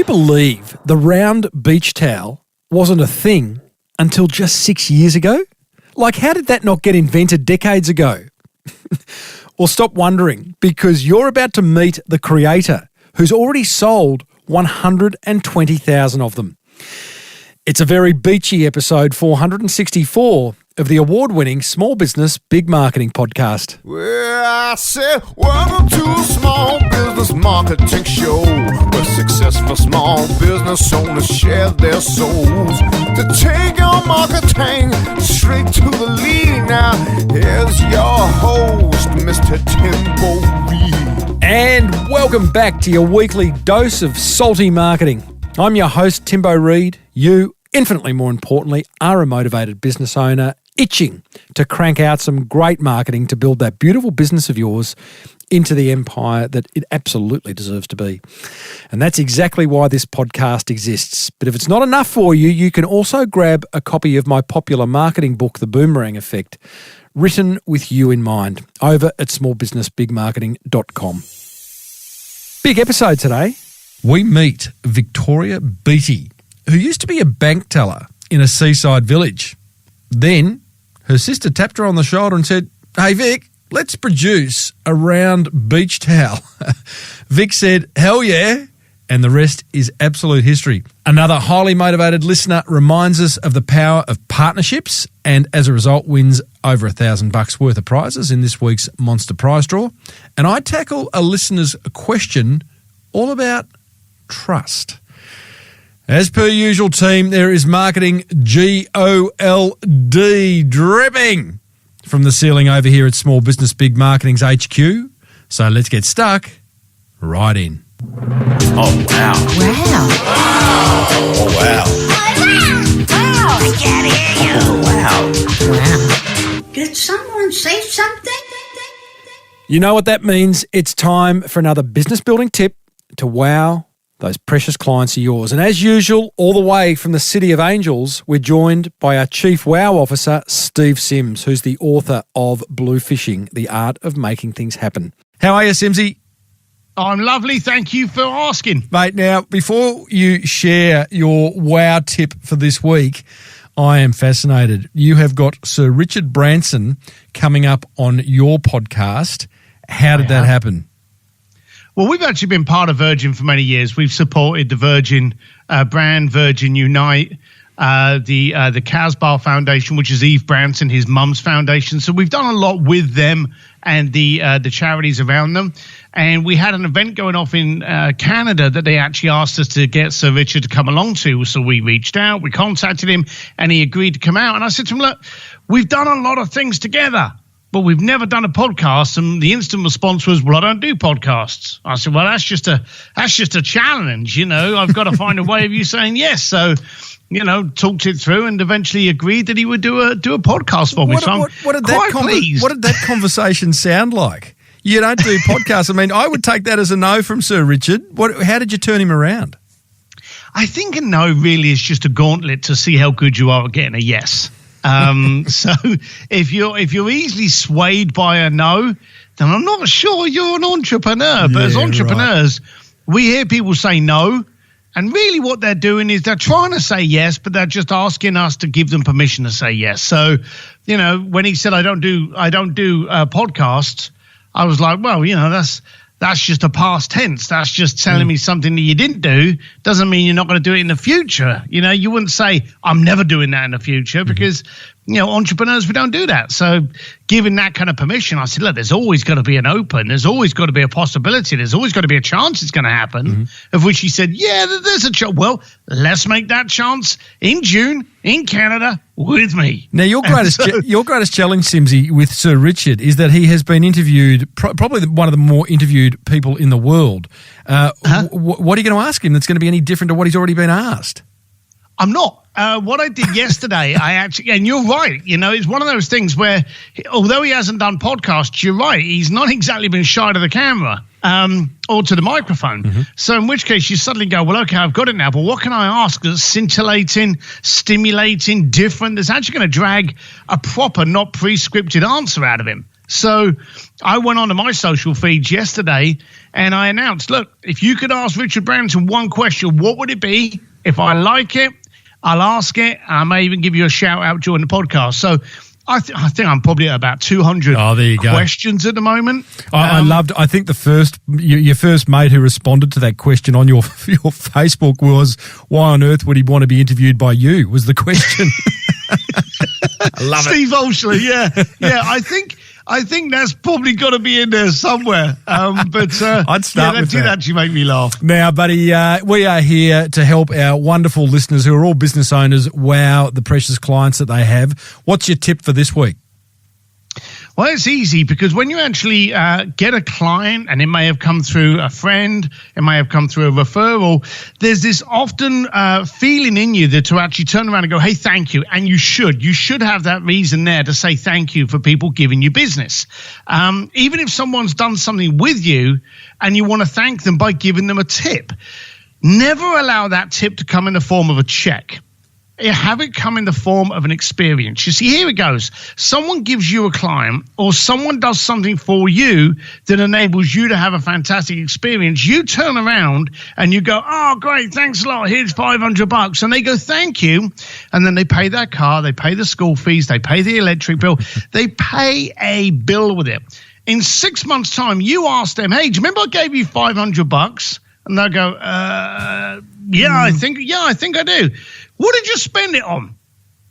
believe the round beach towel wasn't a thing until just 6 years ago? Like, how did that not get invented decades ago? Well, stop wondering, because you're about to meet the creator who's already sold 120,000 of them. It's a very beachy episode 464 of the award-winning Small Business Big Marketing podcast. Well, I said, welcome to a small business marketing show, where successful small business owners share their souls to take your marketing straight to the lead. Now, here's your host, Mr. Timbo Reid. And welcome back to your weekly dose of salty marketing. I'm your host, Timbo Reid. You, infinitely more importantly, are a motivated business owner itching to crank out some great marketing to build that beautiful business of yours into the empire that it absolutely deserves to be. And that's exactly why this podcast exists. But if it's not enough for you, you can also grab a copy of my popular marketing book, The Boomerang Effect, written with you in mind, over at smallbusinessbigmarketing.com. Big episode today. We meet Victoria Beattie, who used to be a bank teller in a seaside village. Then her sister tapped her on the shoulder and said, "Hey Vic, let's produce a round beach towel." Vic said, "Hell yeah," and the rest is absolute history. Another highly motivated listener reminds us of the power of partnerships, and as a result wins over $1,000 worth of prizes in this week's Monster Prize Draw. And I tackle a listener's question all about trust. As per usual, team, there is marketing GOLD dripping from the ceiling over here at Small Business Big Marketing's HQ. So let's get stuck right in. Oh, wow. Wow. Oh, wow. Wow. I can't hear you. Oh, wow. Wow. Did someone say something? You know what that means? It's time for another business building tip to wow those precious clients of yours. And as usual, all the way from the City of Angels, we're joined by our Chief Wow Officer, Steve Sims, who's the author of Blue Fishing, The Art of Making Things Happen. How are you, Simsy? I'm lovely. Thank you for asking. Mate, now, before you share your wow tip for this week, I am fascinated. You have got Sir Richard Branson coming up on your podcast. How did that happen? Well, we've actually been part of Virgin for many years. We've supported the Virgin brand, Virgin Unite, the Casbah Foundation, which is Eve Branson, his mum's foundation. So we've done a lot with them and the charities around them. And we had an event going off in Canada that they actually asked us to get Sir Richard to come along to. So we reached out, we contacted him, and he agreed to come out. And I said to him, look, we've done a lot of things together, but we've never done a podcast. And the instant response was, well, I don't do podcasts. I said, well, that's just a challenge. You know, I've got to find a way of you saying yes. So, you know, talked it through and eventually agreed that he would do a podcast for me. So I'm quite pleased. What did that conversation sound like? You don't do podcasts. I mean, I would take that as a no from Sir Richard. How did you turn him around? I think a no really is just a gauntlet to see how good you are at getting a yes. So if you're easily swayed by a no, then I'm not sure you're an entrepreneur. But as entrepreneurs, we hear people say no, and really what they're doing is they're trying to say yes, but they're just asking us to give them permission to say yes. So, you know, when he said I don't do podcasts, I was like, well, you know, that's just a past tense. That's just telling me something that you didn't do. Doesn't mean you're not going to do it in the future. You know, you wouldn't say, I'm never doing that in the future because, you know, entrepreneurs, we don't do that. So giving that kind of permission, I said, look, there's always got to be an open. There's always got to be a possibility. There's always got to be a chance it's going to happen. Of which he said, yeah, there's a chance. Well, let's make that chance in June in Canada with me. Now, your greatest challenge, Simsy, with Sir Richard is that he has been interviewed, probably one of the more interviewed people in the world. What are you going to ask him that's going to be any different to what he's already been asked? I'm not. What I did yesterday, and you're right, you know, it's one of those things where, although he hasn't done podcasts, you're right, he's not exactly been shy to the camera or to the microphone. So in which case you suddenly go, well, okay, I've got it now, but what can I ask that's scintillating, stimulating, different, that's actually going to drag a proper, not pre-scripted answer out of him? So I went onto my social feeds yesterday and I announced, look, if you could ask Richard Branson one question, what would it be? If I like it, I'll ask it. I may even give you a shout out during the podcast. So I think I'm probably at about 200 questions at the moment. I think your first mate who responded to that question on your Facebook was, why on earth would he want to be interviewed by you, was the question. I love Steve Olshley, yeah. I think that's probably got to be in there somewhere. But I'd start with that. Did actually make me laugh. Now, buddy, we are here to help our wonderful listeners who are all business owners wow the precious clients that they have. What's your tip for this week? Well, it's easy because when you actually get a client, and it may have come through a friend, it may have come through a referral, there's this often feeling in you that to actually turn around and go, hey, thank you. And you should have that reason there to say thank you for people giving you business. Even if someone's done something with you and you want to thank them by giving them a tip, never allow that tip to come in the form of a check. Have it come in the form of an experience. You see, here it goes. Someone gives you a client or someone does something for you that enables you to have a fantastic experience. You turn around and you go, oh, great, thanks a lot. Here's $500. And they go, thank you. And then they pay their car, they pay the school fees, they pay the electric bill. They pay a bill with it. In 6 months' time, you ask them, hey, do you remember I gave you $500? And they'll go, I think I do. What did you spend it on?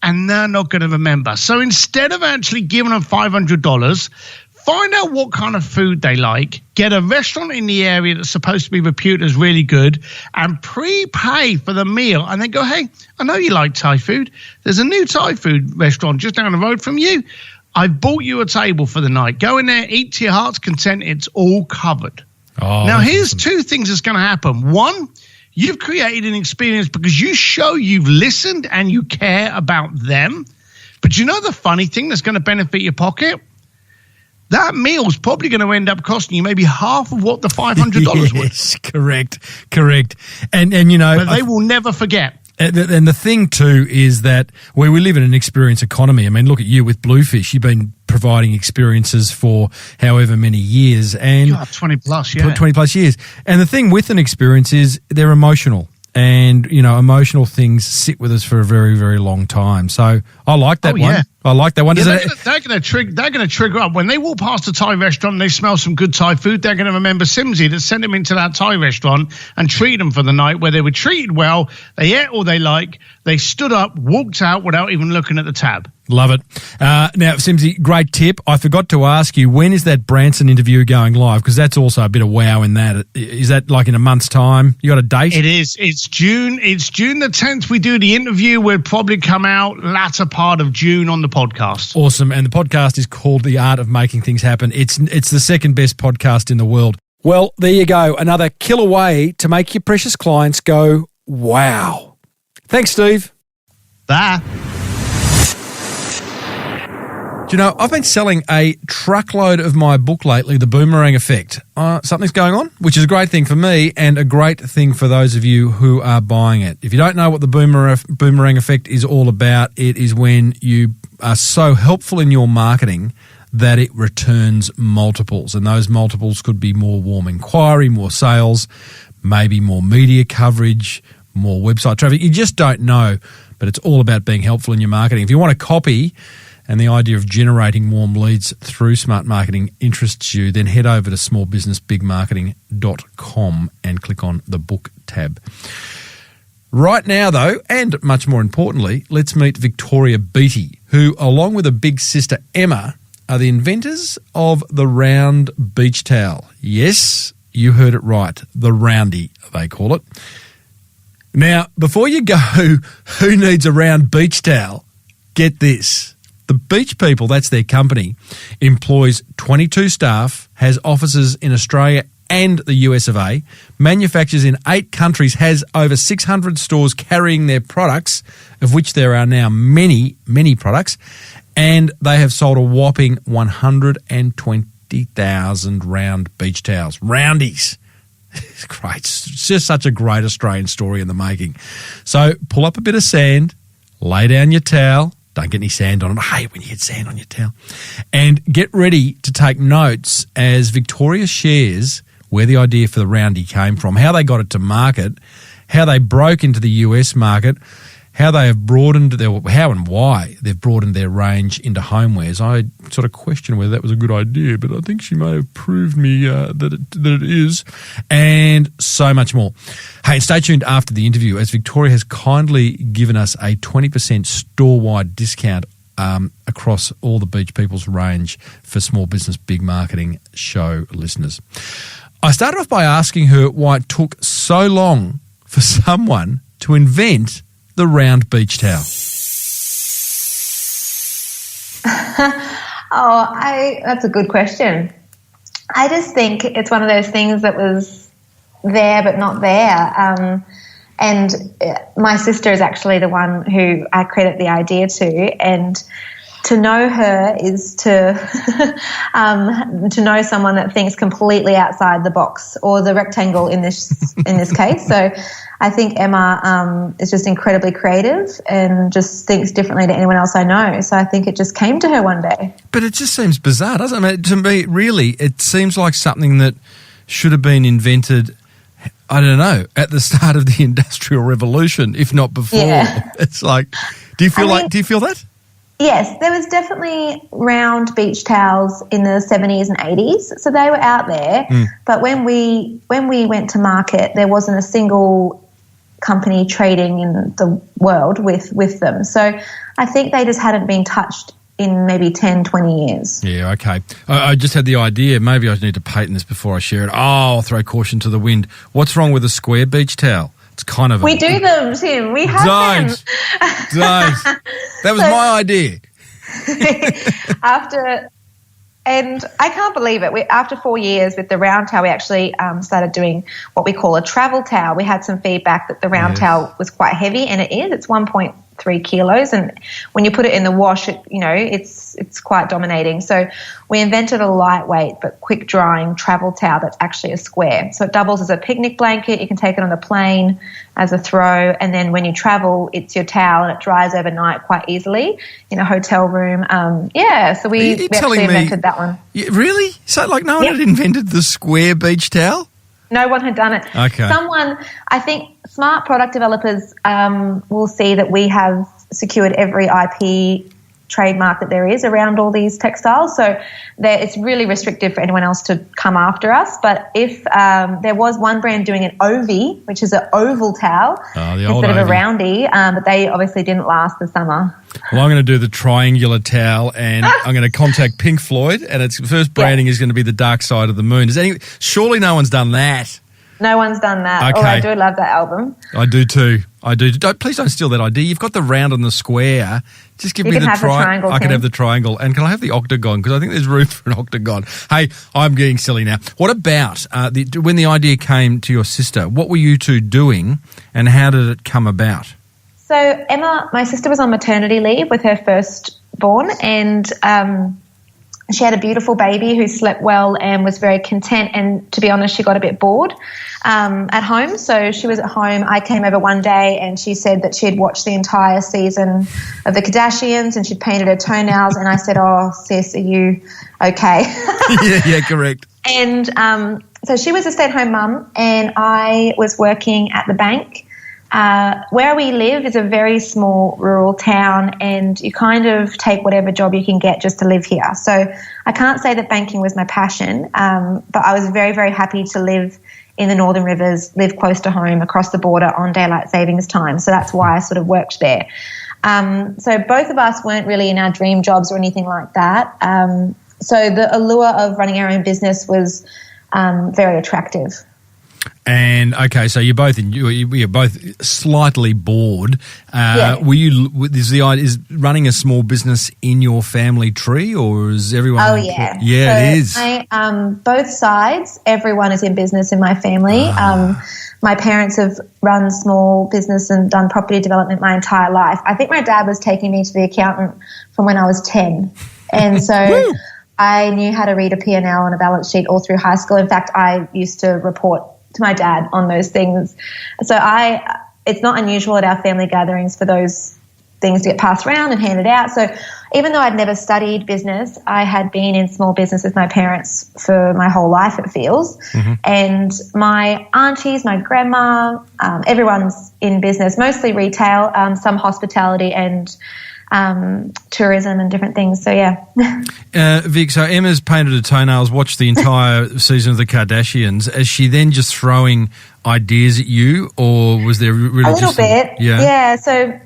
And they're not going to remember. So instead of actually giving them $500, find out what kind of food they like, get a restaurant in the area that's supposed to be reputed as really good, and prepay for the meal. And then go, hey, I know you like Thai food. There's a new Thai food restaurant just down the road from you. I've bought you a table for the night. Go in there, eat to your heart's content. It's all covered. Now, here's two things that's going to happen. One, you've created an experience because you show you've listened and you care about them. But you know the funny thing that's going to benefit your pocket? That meal's probably going to end up costing you maybe half of what the $500 was. Yes, correct. And you know, but they will never forget. And the thing too is that we live in an experience economy. I mean, look at you with Bluefish. You've been providing experiences for however many years, and 20 plus, yeah, 20 plus years. And the thing with an experience is they're emotional, and you know, emotional things sit with us for a very, very long time. So I like that one. Yeah. I like that one. Yeah, they're going to trigger up when they walk past a Thai restaurant and they smell some good Thai food. They're going to remember Simsy that sent them into that Thai restaurant and treated them for the night, where they were treated well. They ate all they like. They stood up, walked out without even looking at the tab. Love it. Now, Simsy, great tip. I forgot to ask you, when is that Branson interview going live? Because that's also a bit of wow in that. Is that like in a month's time? You got a date? It is. It's June. It's June the 10th. We do the interview. We'll probably come out latter part of June on the podcast. Awesome. And the podcast is called The Art of Making Things Happen. It's the second best podcast in the world. Well, there you go. Another killer way to make your precious clients go, wow. Thanks, Steve. Bye. Do you know, I've been selling a truckload of my book lately, The Boomerang Effect. Something's going on, which is a great thing for me and a great thing for those of you who are buying it. If you don't know what the Boomerang Effect is all about, it is when you are so helpful in your marketing that it returns multiples. And those multiples could be more warm inquiry, more sales, maybe more media coverage, more website traffic. You just don't know, but it's all about being helpful in your marketing. If you want a copy and the idea of generating warm leads through smart marketing interests you, then head over to smallbusinessbigmarketing.com and click on the book tab. Right now, though, and much more importantly, let's meet Victoria Beattie, who, along with her big sister Emma, are the inventors of the round beach towel. Yes, you heard it right, the roundy, they call it. Now, before you go, who needs a round beach towel? Get this. The Beach People, that's their company, employs 22 staff, has offices in Australia and the US of A, manufactures in 8 countries, has over 600 stores carrying their products, of which there are now many, many products, and they have sold a whopping 120,000 round beach towels. Roundies. It's great. It's just such a great Australian story in the making. So pull up a bit of sand, lay down your towel, Don't get any sand on it. I hate when you get sand on your towel. And get ready to take notes as Victoria shares where the idea for the roundy came from, how they got it to market, how they broke into the US market, how they have broadened how and why they've broadened their range into homewares. I sort of question whether that was a good idea, but I think she may have proved me that it is, and so much more. Hey, stay tuned after the interview as Victoria has kindly given us a 20% store-wide discount across all the Beach People's range for Small Business Big Marketing show listeners. I started off by asking her why it took so long for someone to invent the round beach towel. That's a good question. I just think it's one of those things that was there but not there. And my sister is actually the one who I credit the idea to, and to know her is to know someone that thinks completely outside the box, or the rectangle in this case. So I think Emma is just incredibly creative and just thinks differently to anyone else I know. So I think it just came to her one day. But it just seems bizarre, doesn't it? I mean, to me, really, it seems like something that should have been invented, I don't know, at the start of the Industrial Revolution, if not before. Yeah. It's like, do you feel that? Yes, there was definitely round beach towels in the 70s and 80s, so they were out there. But when we went to market, there wasn't a single company trading in the world with them. So I think they just hadn't been touched in maybe 10, 20 years. Yeah, okay. I just had the idea, maybe I need to patent this before I share it. I'll throw caution to the wind. What's wrong with a square beach towel? It's kind of We do them, Tim. We have them. Don't. That was my idea. And I can't believe it. After 4 years with the round towel, we actually started doing what we call a travel towel. We had some feedback that the round towel was quite heavy, and it is. It's 1.3 kilos, and when you put it in the wash, it's quite dominating. So we invented a lightweight but quick drying travel towel that's actually a square. So it doubles as a picnic blanket. You can take it on the plane as a throw, and then when you travel, it's your towel, and it dries overnight quite easily in a hotel room. So we actually invented that one. Really? So like no one had invented the square beach towel? No one had done it. Okay. I think smart product developers will see that we have secured every IP trademark that there is around all these textiles. So it's really restrictive for anyone else to come after us. But if there was one brand doing an Ovi, which is an oval towel instead of a roundy, but they obviously didn't last the summer. Well, I'm going to do the triangular towel, and I'm going to contact Pink Floyd, and its first branding is going to be the Dark Side of the Moon. Surely no one's done that. No one's done that. Okay. Oh, I do love that album. I do too. Please don't steal that idea. You've got the round and the square. Just give me the triangle. I can have the triangle. And can I have the octagon? Because I think there's room for an octagon. Hey, I'm getting silly now. What about when the idea came to your sister? What were you two doing, and how did it come about? So Emma, my sister, was on maternity leave with her firstborn, and she had a beautiful baby who slept well and was very content, and to be honest, she got a bit bored at home. So she was at home. I came over one day and she said that she had watched the entire season of the Kardashians and she'd painted her toenails, and I said, "Oh, sis, are you okay?" Yeah, correct. And so she was a stay-at-home mum, and I was working at the bank. Where we live is a very small rural town, and you kind of take whatever job you can get just to live here. So I can't say that banking was my passion, but I was very, very happy to live in the Northern Rivers, live close to home, across the border on daylight savings time. So that's why I sort of worked there. So both of us weren't really in our dream jobs or anything like that. So the allure of running our own business was very attractive. And okay, so you're both slightly bored. Were you? Is running a small business in your family tree, or is everyone? Oh yeah, yeah, it is. Both sides, everyone is in business in my family. My parents have run small business and done property development my entire life. I think my dad was taking me to the accountant from when I was 10, and so I knew how to read a P&L and a balance sheet all through high school. In fact, I used to report to my dad on those things. So it's not unusual at our family gatherings for those things to get passed around and handed out. So even though I'd never studied business, I had been in small business with my parents for my whole life, it feels. And my aunties, my grandma, everyone's in business, mostly retail, some hospitality and tourism and different things. So, yeah. Vic, so Emma's painted her toenails, watched the entire season of the Kardashians. Is she then just throwing ideas at you, or was there really a little bit? Yeah. So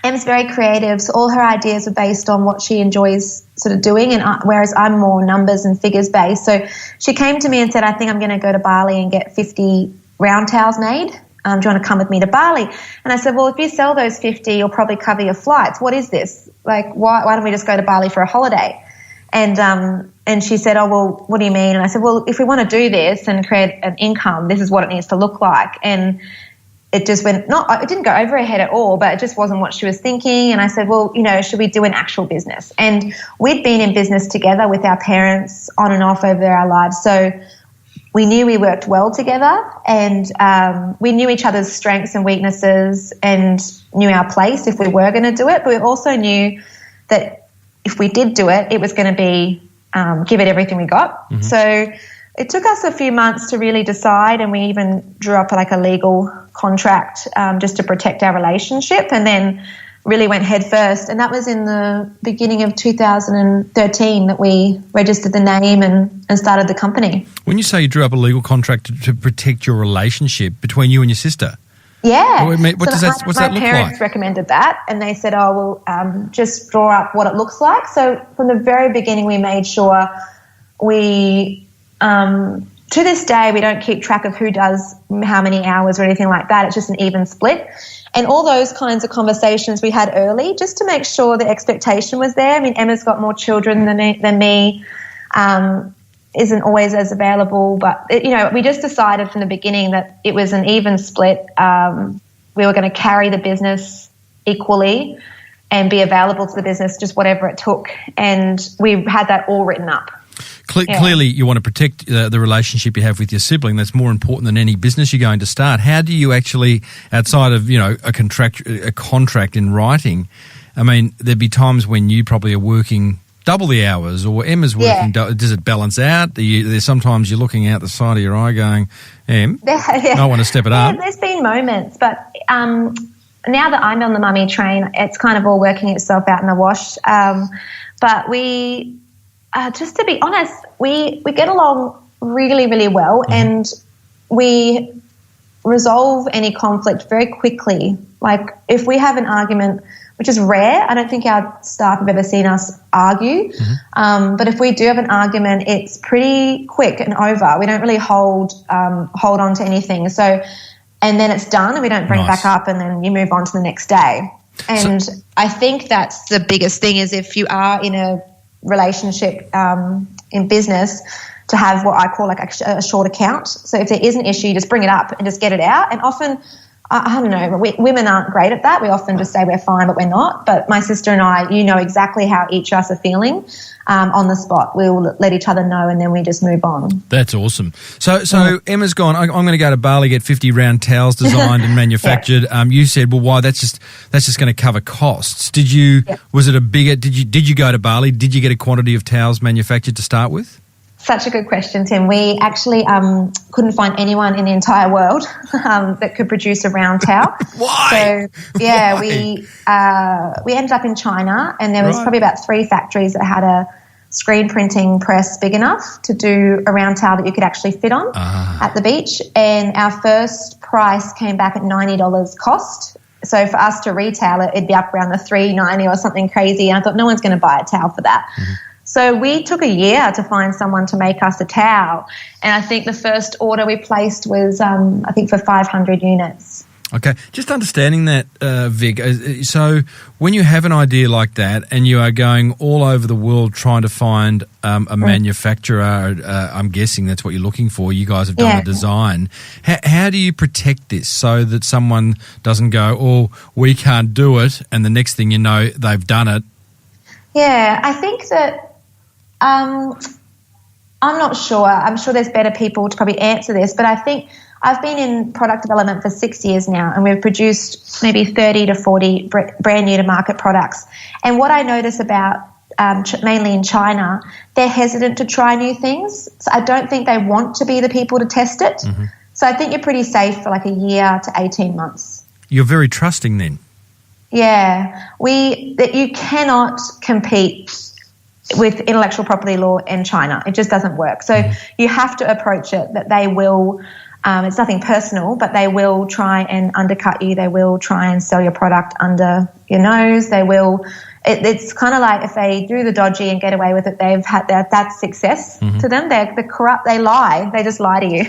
Em's very creative, so all her ideas are based on what she enjoys sort of doing, and whereas I'm more numbers and figures based. So she came to me and said, I think I'm going to go to Bali and get 50 round towels made. Do you want to come with me to Bali? And I said, well, if you sell those 50, you'll probably cover your flights. What is this? Like, why don't we just go to Bali for a holiday? And she said, oh, well, what do you mean? And I said, well, if we want to do this and create an income, this is what it needs to look like. And it just it didn't go over her head at all, but it just wasn't what she was thinking. And I said, well, should we do an actual business? And we'd been in business together with our parents on and off over our lives. So we knew we worked well together, and we knew each other's strengths and weaknesses and knew our place if we were going to do it. But we also knew that if we did do it, it was going to be give it everything we got. So it took us a few months to really decide, and we even drew up like a legal contract just to protect our relationship, and then really went head first. And that was in the beginning of 2013 that we registered the name and started the company. When you say you drew up a legal contract to protect your relationship between you and your sister? Yeah. What's that look like? My parents recommended that, and they said, oh, well, just draw up what it looks like. So from the very beginning, we made sure we to this day, we don't keep track of who does how many hours or anything like that. It's just an even split. And all those kinds of conversations we had early just to make sure the expectation was there. I mean, Emma's got more children than me, isn't always as available. But, we just decided from the beginning that it was an even split. We were going to carry the business equally and be available to the business, just whatever it took. And we had that all written up. Clearly, you want to protect the relationship you have with your sibling. That's more important than any business you're going to start. How do you actually, outside of a contract in writing? I mean, there'd be times when you probably are working double the hours, or Emma's working. Does it balance out? There's sometimes you're looking out the side of your eye, going, "Em, I want to step it up." There's been moments, but now that I'm on the mummy train, it's kind of all working itself out in the wash. But we. Just to be honest, we get along really, really well, and we resolve any conflict very quickly. Like if we have an argument, which is rare, I don't think our staff have ever seen us argue, but if we do have an argument, it's pretty quick and over. We don't really hold on to anything. So, and then it's done, and we don't bring it back up, and then you move on to the next day. And I think that's the biggest thing is if you are in a relationship in business, to have what I call like a short account. So if there is an issue, just bring it up and just get it out. And often, I don't know, women aren't great at that. We often just say we're fine, but we're not. But my sister and I, exactly how each of us are feeling on the spot. We'll let each other know, and then we just move on. That's awesome. So Emma's gone, I'm going to go to Bali, get 50 round towels designed and manufactured. You said, well, why? That's just going to cover costs. Was it a bigger, did you go to Bali? Did you get a quantity of towels manufactured to start with? Such a good question, Tim. We actually couldn't find anyone in the entire world that could produce a round towel. Why? So, we ended up in China, and there was probably about 3 factories that had a screen printing press big enough to do a round towel that you could actually fit on at the beach. And our first price came back at $90 cost. So for us to retail it, it'd be up around the $3.90 or something crazy. And I thought no one's going to buy a towel for that. So we took a year to find someone to make us a towel. And I think the first order we placed was, for 500 units. Okay. Just understanding that, Vic, so when you have an idea like that and you are going all over the world trying to find a manufacturer, I'm guessing that's what you're looking for. You guys have done the design. How do you protect this so that someone doesn't go, oh, we can't do it, and the next thing you know, they've done it? Yeah, I think that I'm not sure. I'm sure there's better people to probably answer this, but I think I've been in product development for 6 years now, and we've produced maybe 30 to 40 brand new to market products. And what I notice about mainly in China, they're hesitant to try new things. So I don't think they want to be the people to test it. Mm-hmm. So I think you're pretty safe for like a year to 18 months. You're very trusting then. Yeah. You cannot compete with intellectual property law in China. It just doesn't work. So you have to approach it that they will, it's nothing personal, but they will try and undercut you. They will try and sell your product under your nose. They will, it's kind of like if they do the dodgy and get away with it, they've had that's success to them. They're corrupt, they lie. They just lie to you.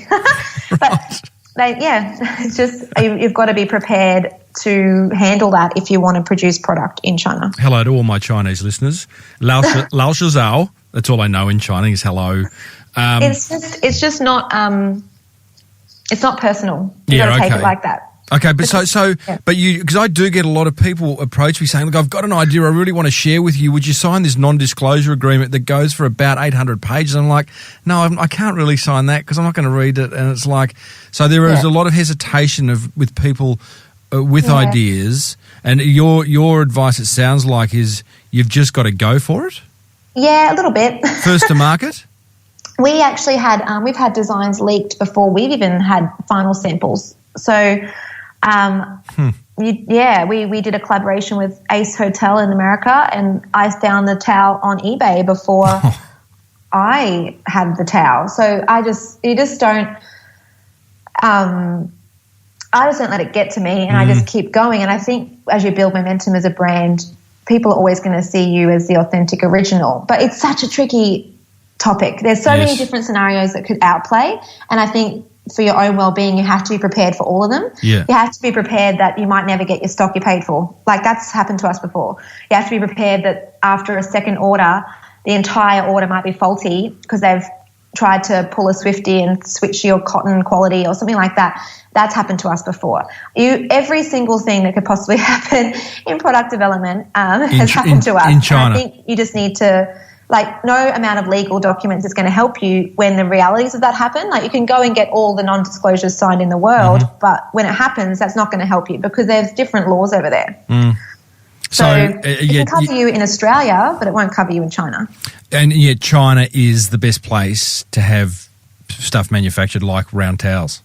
But it's just, you've got to be prepared to handle that if you want to produce product in China. Hello to all my Chinese listeners. Lao Shi Zhao, that's all I know in China is hello. It's just not it's not personal. You got to take it like that. Okay, but but you, because I do get a lot of people approach me saying, look, I've got an idea I really want to share with you. Would you sign this non-disclosure agreement that goes for about 800 pages? I'm like, no, I can't really sign that because I'm not going to read it. And it's like, so there is a lot of hesitation with people with ideas. And your advice, it sounds like, is you've just got to go for it? Yeah, a little bit. First to market? We actually had, we've had designs leaked before we've even had final samples. So, we did a collaboration with Ace Hotel in America, and I found the towel on eBay before I had the towel. So I just don't let it get to me, and I just keep going. And I think as you build momentum as a brand, people are always going to see you as the authentic original. But it's such a tricky topic. There's so many different scenarios that could outplay, and I think for your own well-being, you have to be prepared for all of them. Yeah. You have to be prepared that you might never get your stock you paid for. Like, that's happened to us before. You have to be prepared that after a second order, the entire order might be faulty because they've tried to pull a Swiftie and switch your cotton quality or something like that. That's happened to us before. Every single thing that could possibly happen in product development has happened to us. In China. And I think you just need to... Like, no amount of legal documents is going to help you when the realities of that happen. Like, you can go and get all the non-disclosures signed in the world, but when it happens, that's not going to help you because there's different laws over there. So it can cover you in Australia, but it won't cover you in China. And yet China is the best place to have stuff manufactured like round towels.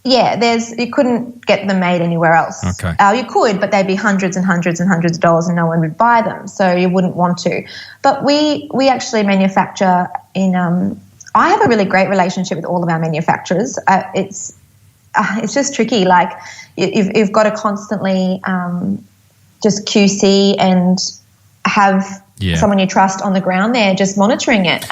Yeah, you couldn't get them made anywhere else. Okay. You could, but they'd be hundreds and hundreds and hundreds of dollars and no one would buy them, so you wouldn't want to. But we actually manufacture in I have a really great relationship with all of our manufacturers. It's just tricky. Like, you've got to constantly just QC and have someone you trust on the ground there just monitoring it.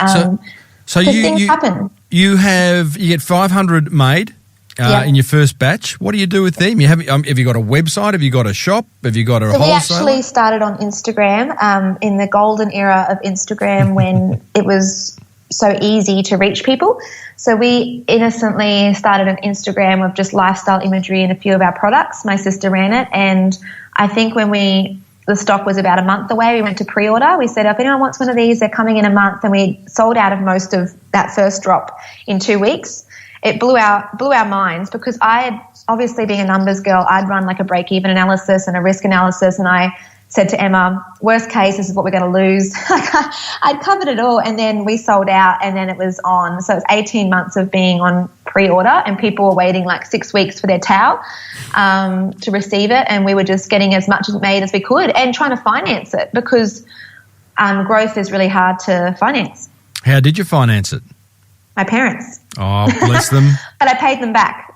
So things happen. You get 500 made. In your first batch, what do you do with them? Have you got a website? Have you got a shop? Have you got a wholesaler? We actually started on Instagram in the golden era of Instagram when it was so easy to reach people. So we innocently started an Instagram of just lifestyle imagery and a few of our products. My sister ran it, and I think when the stock was about a month away, we went to pre-order. We said, if anyone wants one of these, they're coming in a month, and we sold out of most of that first drop in 2 weeks. It blew our minds because I had, obviously being a numbers girl, I'd run like a break-even analysis and a risk analysis, and I said to Emma, worst case, this is what we're going to lose. I'd covered it all, and then we sold out, and then it was on. So it was 18 months of being on pre-order, and people were waiting like 6 weeks for their towel to receive it, and we were just getting as much made as we could and trying to finance it because growth is really hard to finance. How did you finance it? My parents. Oh, bless them. But I paid them back.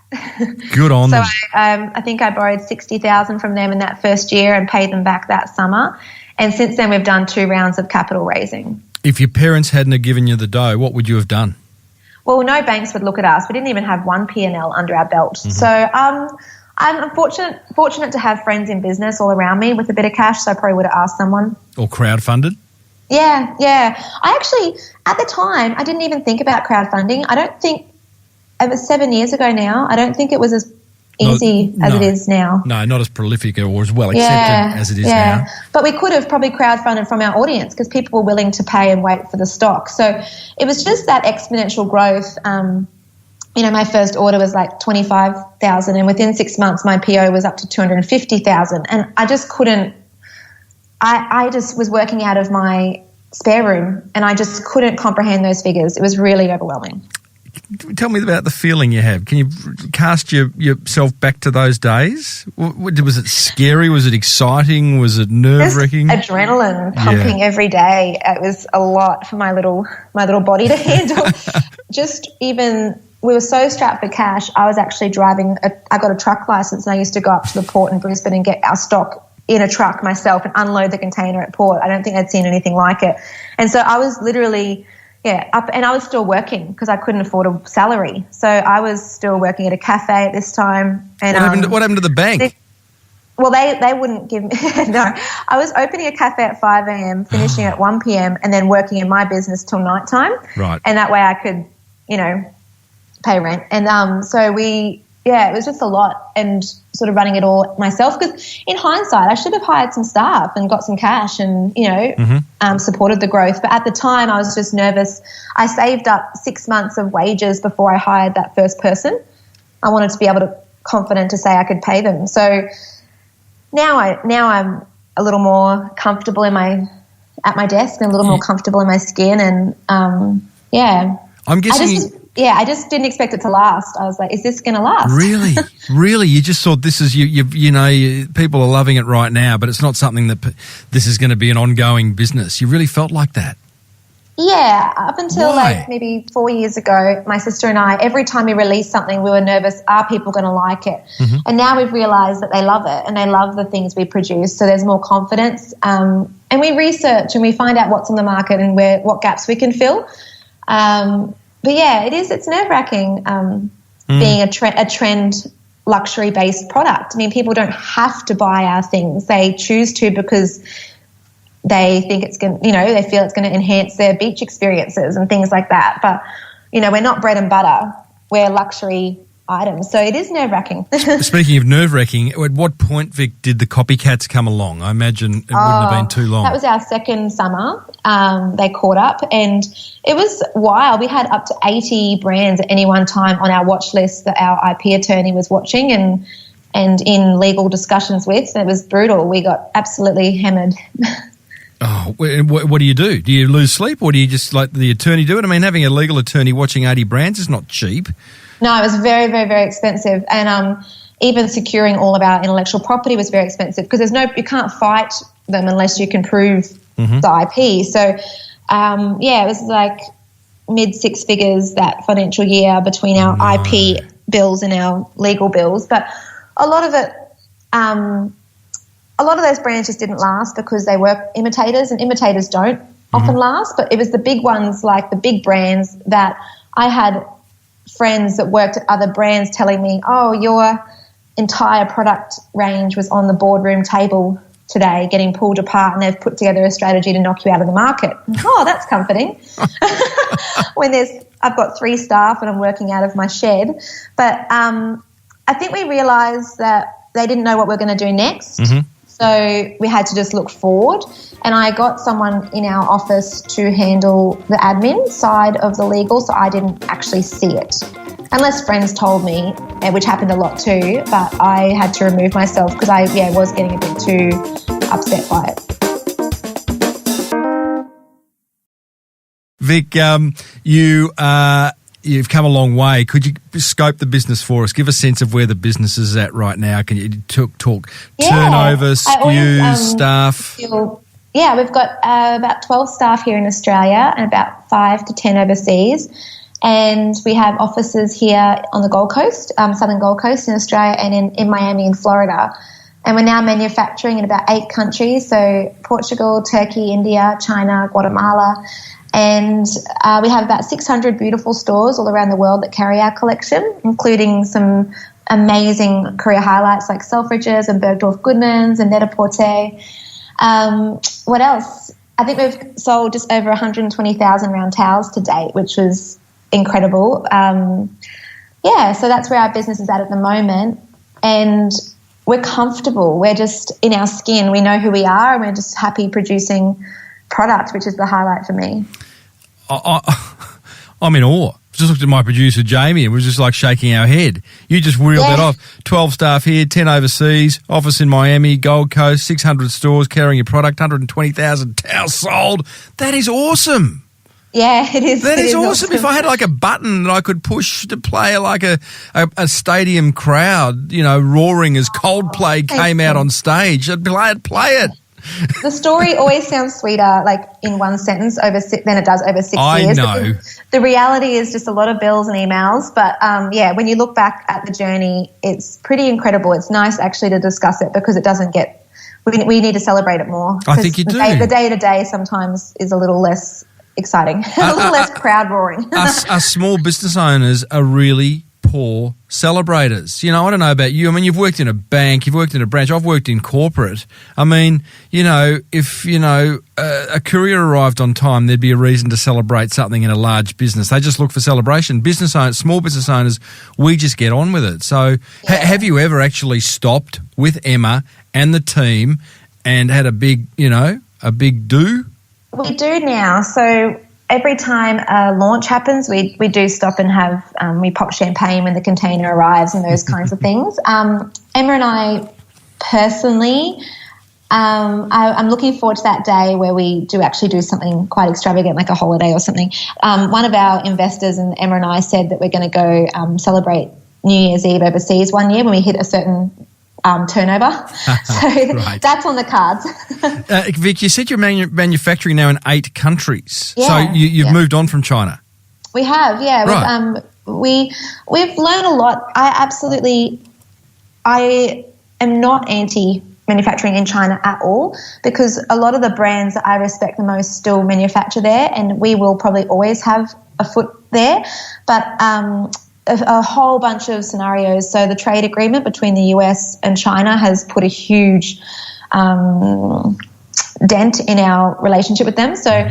Good on them. So I think I borrowed $60,000 from them in that first year and paid them back that summer. And since then, we've done 2 rounds of capital raising. If your parents hadn't have given you the dough, what would you have done? Well, no banks would look at us. We didn't even have one P&L under our belt. Mm-hmm. So I'm fortunate to have friends in business all around me with a bit of cash, so I probably would have asked someone. Or crowdfunded? Yeah. I actually, at the time, I didn't even think about crowdfunding. I don't think, it was 7 years ago now, I don't think it was as easy as it is now. No, not as prolific or as well accepted as it is now. But we could have probably crowdfunded from our audience because people were willing to pay and wait for the stock. So it was just that exponential growth. My first order was like 25,000, and within 6 months my PO was up to 250,000, and I just couldn't. I just was working out of my spare room, and I just couldn't comprehend those figures. It was really overwhelming. Tell me about the feeling you have. Can you cast yourself back to those days? Was it scary? Was it exciting? Was it nerve-wracking? Adrenaline pumping every day. It was a lot for my little body to handle. We were so strapped for cash. I was actually driving. I got a truck license, and I used to go up to the port in Brisbane and get our stock in a truck myself and unload the container at port. I don't think I'd seen anything like it. And so I was literally up, and I was still working because I couldn't afford a salary. So I was still working at a cafe at this time. And what happened to the bank? They wouldn't give me no. I was opening a cafe at 5 a.m, finishing at 1 p.m, and then working in my business till nighttime. Right. And that way I could, pay rent. And so it was just a lot, and sort of running it all myself, because in hindsight I should have hired some staff and got some cash and supported the growth, but at the time I was just nervous. I saved up 6 months of wages before I hired that first person. I wanted to be able to confident to say I could pay them. So now I'm a little more comfortable at my desk and a little more comfortable in my skin, and I'm guessing I just didn't expect it to last. I was like, is this going to last? Really? Really? You just thought this is, people are loving it right now, but it's not something that this is going to be an ongoing business. You really felt like that? Yeah. Up until maybe 4 years ago, my sister and I, every time we released something, we were nervous, are people going to like it? Mm-hmm. And now we've realised that they love it and they love the things we produce, so there's more confidence. And we research and we find out what's on the market and what gaps we can fill. But yeah, it's nerve-wracking being a trend luxury-based product. I mean, people don't have to buy our things. They choose to because they think it's going, they feel it's going to enhance their beach experiences and things like that. But, we're not bread and butter. We're luxury items. So it is nerve-wracking. Speaking of nerve-wracking, at what point, Vic, did the copycats come along? I imagine it wouldn't have been too long. That was our second summer. They caught up, and it was wild. We had up to 80 brands at any one time on our watch list that our IP attorney was watching and in legal discussions with. And it was brutal. We got absolutely hammered. Oh, what do you do? Do you lose sleep, or do you just let the attorney do it? I mean, having a legal attorney watching 80 brands is not cheap. No, it was very, very, very expensive. And even securing all of our intellectual property was very expensive because you can't fight them unless you can prove the IP. So, it was like mid six figures that financial year between our IP bills and our legal bills. But a lot of it, a lot of those brands just didn't last because they were imitators, and imitators don't often last. But it was the big ones, like the big brands, that I had friends that worked at other brands telling me, oh, your entire product range was on the boardroom table today getting pulled apart, and they've put together a strategy to knock you out of the market. Oh, that's comforting. When I've got 3 staff and I'm working out of my shed. But I think we realised that they didn't know what we're going to do next. So we had to just look forward, and I got someone in our office to handle the admin side of the legal, so I didn't actually see it. Unless friends told me, which happened a lot too, but I had to remove myself because I was getting a bit too upset by it. Vic, you've come a long way. Could you scope the business for us? Give a sense of where the business is at right now. Can you talk turnover, SKUs, staff? We've got about 12 staff here in Australia and about 5 to 10 overseas. And we have offices here on the Gold Coast, southern Gold Coast in Australia, and in Miami in Florida. And we're now manufacturing in about 8 countries, so Portugal, Turkey, India, China, Guatemala. And we have about 600 beautiful stores all around the world that carry our collection, including some amazing career highlights like Selfridges and Bergdorf Goodmans and Net-a-Porter. What else? I think we've sold just over 120,000 round towels to date, which was incredible. So that's where our business is at the moment. and we're comfortable. We're just in our skin. We know who we are, and we're just happy producing product, which is the highlight for me. I'm in awe. Just looked at my producer, Jamie, and was just like shaking our head. You just reeled that off. 12 staff here, 10 overseas, office in Miami, Gold Coast, 600 stores carrying your product, 120,000 towels sold. That is awesome. Yeah, it is. That is awesome. If I had like a button that I could push to play like a stadium crowd, roaring as Coldplay came out on stage, I'd play it. The story always sounds sweeter, like in one sentence, than it does over 6 years. I know. The reality is just a lot of bills and emails. But when you look back at the journey, it's pretty incredible. It's nice actually to discuss it because it doesn't get. We need to celebrate it more. I think you do. The day-to-day sometimes is a little less exciting, a little less crowd roaring. Us small business owners are really poor celebrators. I don't know about you. I mean, you've worked in a bank, you've worked in a branch. I've worked in corporate. I mean, if, a courier arrived on time, there'd be a reason to celebrate something in a large business. They just look for celebration. Small business owners, we just get on with it. So have you ever actually stopped with Emma and the team and had a big do? We do now. So every time a launch happens, we do stop and have we pop champagne when the container arrives and those kinds of things. Emma and I personally, I'm looking forward to that day where we do actually do something quite extravagant, like a holiday or something. One of our investors and Emma and I said that we're going to go celebrate New Year's Eve overseas one year when we hit a certain turnover. So right. That's on the cards. Vic, you said you're manufacturing now in 8 countries. Yeah, so you've moved on from China. We have, yeah. Right. We've learned a lot. I am not anti-manufacturing in China at all because a lot of the brands that I respect the most still manufacture there, and we will probably always have a foot there. But a whole bunch of scenarios. So the trade agreement between the US and China has put a huge dent in our relationship with them. So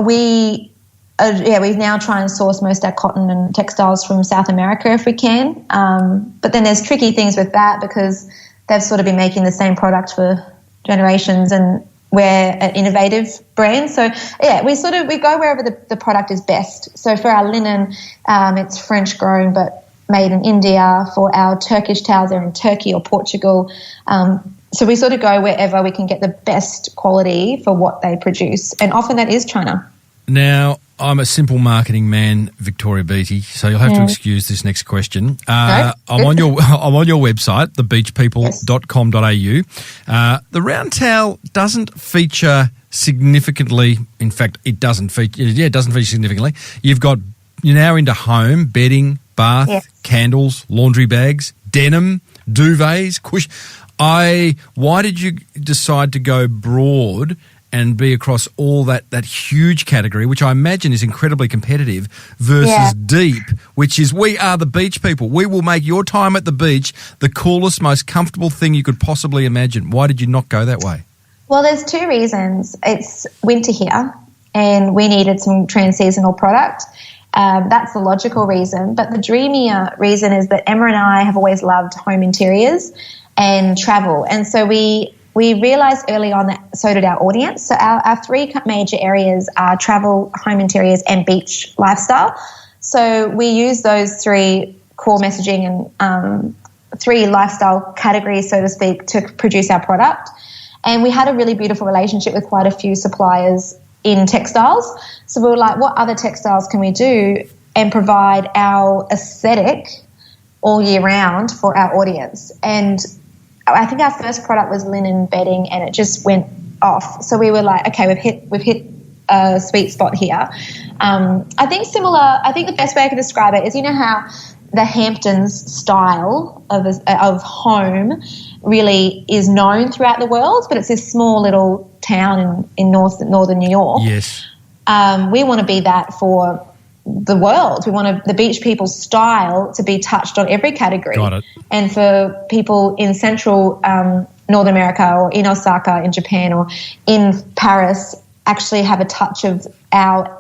we now try and source most of our cotton and textiles from South America if we can. But then there's tricky things with that because they've sort of been making the same product for generations, and we're an innovative brand. So, we go wherever the product is best. So for our linen, it's French grown but made in India. For our Turkish towels, they're in Turkey or Portugal. So we sort of go wherever we can get the best quality for what they produce. And often that is China. Now, I'm a simple marketing man, Victoria Beattie, so you'll have to excuse this next question. I'm on your website, thebeachpeople.com.au. The round towel doesn't feature significantly. In fact, it doesn't feature. Yeah, it doesn't feature significantly. You're now into home, bedding, bath, candles, laundry bags, denim, duvets, Why did you decide to go broad and be across all that huge category, which I imagine is incredibly competitive, versus deep, which is we are the beach people. We will make your time at the beach the coolest, most comfortable thing you could possibly imagine. Why did you not go that way? Well, there's 2 reasons. It's winter here and we needed some trans-seasonal product. That's the logical reason. But the dreamier reason is that Emma and I have always loved home interiors and travel. And so we realised early on that so did our audience. So our 3 major areas are travel, home interiors and beach lifestyle. So we use those 3 core messaging and 3 lifestyle categories, so to speak, to produce our product. And we had a really beautiful relationship with quite a few suppliers in textiles. So we were like, what other textiles can we do and provide our aesthetic all year round for our audience? And I think our first product was linen bedding, and it just went off. So we were like, okay, we've hit a sweet spot here. I think the best way I could describe it is, you know how the Hamptons style of home really is known throughout the world, but it's this small little town in northern New York. Yes. We want to be that for the world. We want the beach people style to be touched on every category. Got it. And for people in central North America or in Osaka in Japan or in Paris actually have a touch of our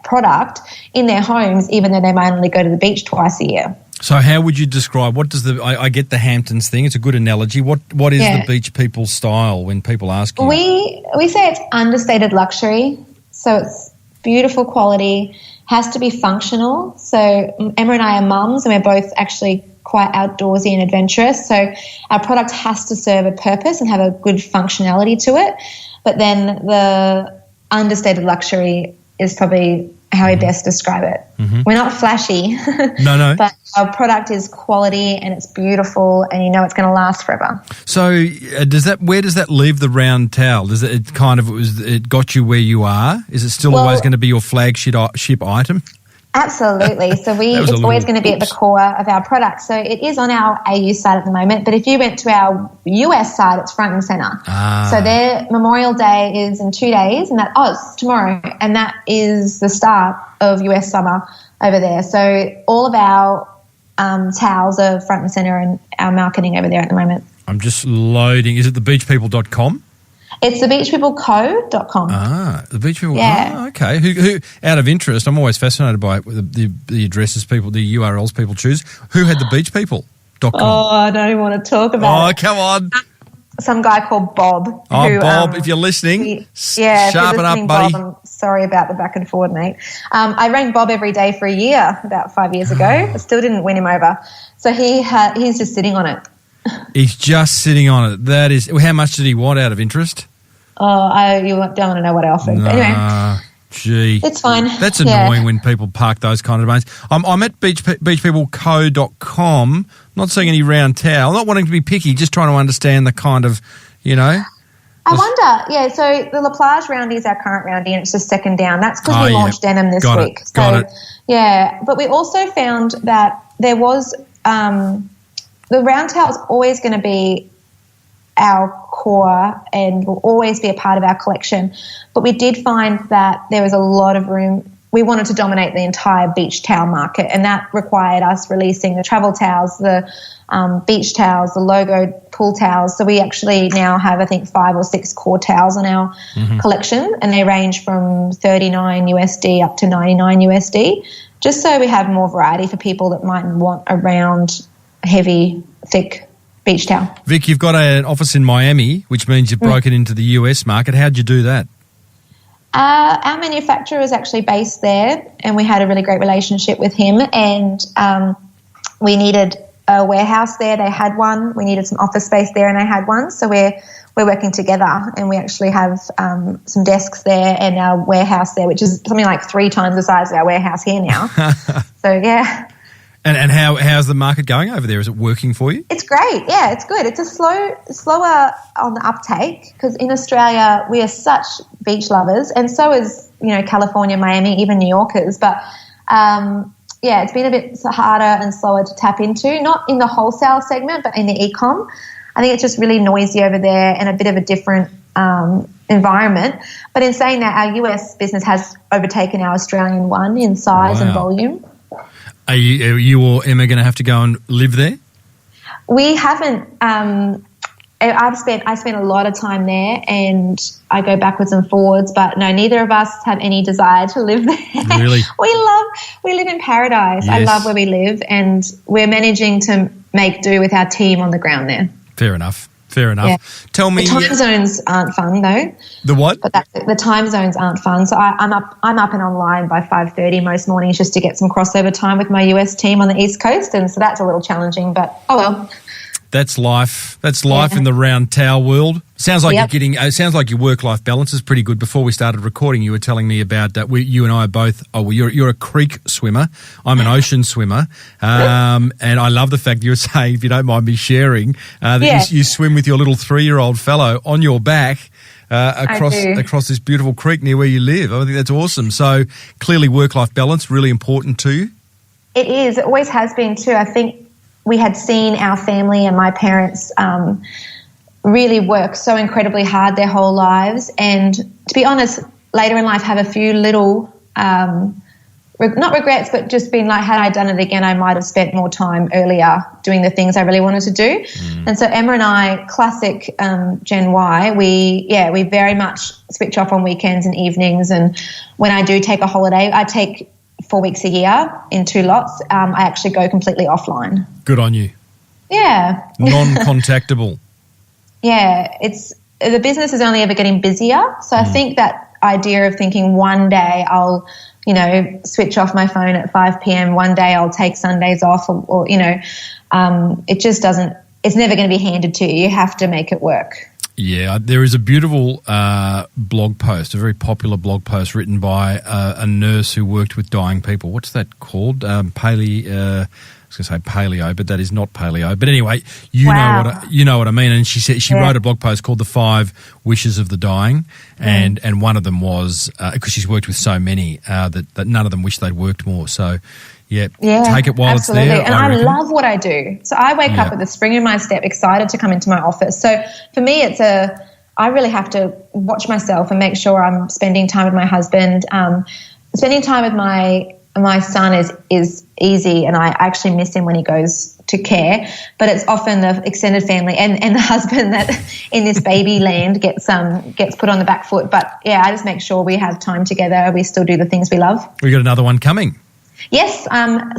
product in their homes, even though they might only go to the beach twice a year. So how would you describe, what does I get the Hamptons thing, it's a good analogy. What is the beach people style when people ask you? We say it's understated luxury, so it's beautiful quality, has to be functional. So Emma and I are mums and we're both actually quite outdoorsy and adventurous, so our product has to serve a purpose and have a good functionality to it. But then the understated luxury is probably how we best describe it. Mm-hmm. We're not flashy. No. But our product is quality and it's beautiful and you know it's going to last forever. So where does that leave the round towel? Does it got you where you are? Is it still always going to be your flagship item? Absolutely. So it's always going to be at the core of our product. So it is on our AU side at the moment, but if you went to our US side, it's front and center. So their Memorial Day is in 2 days, and it's tomorrow, and that is the start of US summer over there. So all of our towels are front and center in our marketing over there at the moment. I'm just loading. Is it thebeachpeople.com? It's thebeachpeopleco.com. The Beach People. Yeah. Oh, okay. Who? Out of interest, I'm always fascinated by the addresses the URLs people choose. Who had the beachpeople.com? Oh, I don't even want to talk about it. Oh, come on. Some guy called Bob. Bob, if you're listening, sharpen up, buddy. Bob, I'm sorry about the back and forward, mate. I rang Bob every day for a year about 5 years ago. I still didn't win him over. So he's just sitting on it. He's just sitting on it. That is, how much did he want out of interest? Oh, you don't want to know what I offered. Nah, anyway, gee, it's fine. That's annoying when people park those kind of domains. I'm at beachpeopleco.com. Not seeing any round towel. I'm not wanting to be picky, just trying to understand the kind of, I wonder, so the La Plage roundie is our current roundie and it's just second down. That's because we launched denim this week. Got it. Yeah, but we also found that there was the round towel is always going to be our core and will always be a part of our collection. But we did find that there was a lot of room. We wanted to dominate the entire beach towel market, and that required us releasing the travel towels, the beach towels, the logo pool towels. So we actually now have, I think, 5 or 6 core towels in our collection, and they range from $39 USD up to $99 USD, just so we have more variety for people that might want a round, heavy, thick beach towel. Vic, you've got an office in Miami, which means you've broken into the US market. How'd you do that? Our manufacturer is actually based there, and we had a really great relationship with him, and we needed a warehouse there. They had one. We needed some office space there, and they had one. So we're working together, and we actually have some desks there and our warehouse there, which is something like 3 times the size of our warehouse here now. So, yeah. And how's the market going over there? Is it working for you? It's great. Yeah, it's good. It's a slower on the uptake because in Australia we are such beach lovers, and so is California, Miami, even New Yorkers. But it's been a bit harder and slower to tap into. Not in the wholesale segment, but in the e-com. I think it's just really noisy over there and a bit of a different environment. But in saying that, our US business has overtaken our Australian one in size and volume. Are you or Emma going to have to go and live there? We haven't. I spent a lot of time there, and I go backwards and forwards. But no, neither of us have any desire to live there. Really, we live in paradise. Yes. I love where we live, and we're managing to make do with our team on the ground there. Fair enough. Yeah. Tell me, the time zones aren't fun though. The what? But the time zones aren't fun. So I'm up and online by 5:30 most mornings just to get some crossover time with my US team on the East Coast, and so that's a little challenging. But oh well. That's life. That's life in the round towel world. Sounds like sounds like your work-life balance is pretty good. Before we started recording, you were telling me about that. You and I are both. You're a creek swimmer. I'm an ocean swimmer, and I love the fact you're saying, if you don't mind me sharing, that you swim with your little 3-year-old fellow on your back across this beautiful creek near where you live. I think that's awesome. So clearly, work-life balance really important to you. It is. It always has been too. I think we had seen our family and my parents really work so incredibly hard their whole lives, and to be honest, later in life have a few little not regrets, but just been like, had I done it again, I might have spent more time earlier doing the things I really wanted to do. And so Emma and I, classic Gen Y, we very much switch off on weekends and evenings, and when I do take a holiday, I take 4 weeks a year in 2 lots, I actually go completely offline. Good on you. Yeah. Non-contactable. Yeah, the business is only ever getting busier. So I think that idea of thinking one day I'll, switch off my phone at 5 p.m. One day I'll take Sundays off or it just doesn't, it's never going to be handed to you. You have to make it work. Yeah, there is a beautiful blog post, a very popular blog post written by a nurse who worked with dying people. What's that called? I was going to say paleo, but that is not paleo. But anyway, you know what I mean. And she said she wrote a blog post called "The 5 Wishes of the Dying," and one of them was because she's worked with so many that none of them wish they'd worked more. So. Yeah, take it while absolutely. it's there. And I love what I do. So I wake up with a spring in my step, excited to come into my office. So for me, I really have to watch myself and make sure I'm spending time with my husband. Spending time with my son is easy, and I actually miss him when he goes to care. But it's often the extended family and the husband that in this baby land gets put on the back foot. But yeah, I just make sure we have time together. We still do the things we love. We got another one coming. Yes,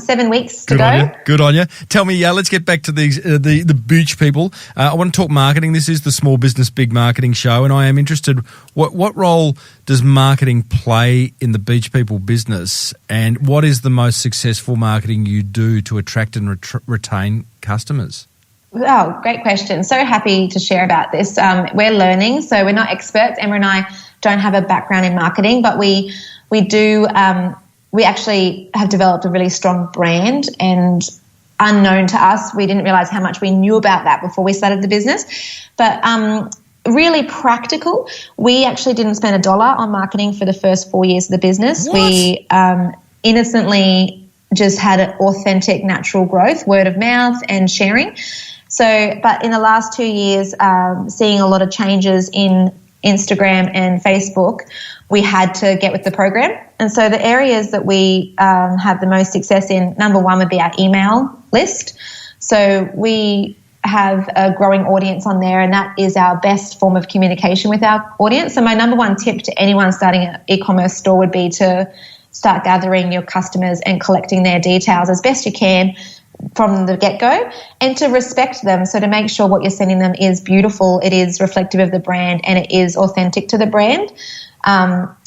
7 weeks to go. Good on you. Tell me, let's get back to these the beach people. I want to talk marketing. This is the Small Business Big Marketing Show, and I am interested, what role does marketing play in the beach people business, and what is the most successful marketing you do to attract and retain customers? Oh, great question. So happy to share about this. We're learning, so we're not experts. Emma and I don't have a background in marketing, but we do... we actually have developed a really strong brand, and unknown to us, we didn't realize how much we knew about that before we started the business. But really practical. We actually didn't spend $1 on marketing for the first 4 years of the business. What? We innocently just had an authentic, natural growth, word of mouth and sharing. So, but in the last 2 years, seeing a lot of changes in Instagram and Facebook, we had to get with the program. And so the areas that we have the most success in, number one would be our email list. So we have a growing audience on there, and that is our best form of communication with our audience. So my number one tip to anyone starting an e-commerce store would be to start gathering your customers and collecting their details as best you can from the get-go, and to respect them. So to make sure what you're sending them is beautiful, it is reflective of the brand, and it is authentic to the brand.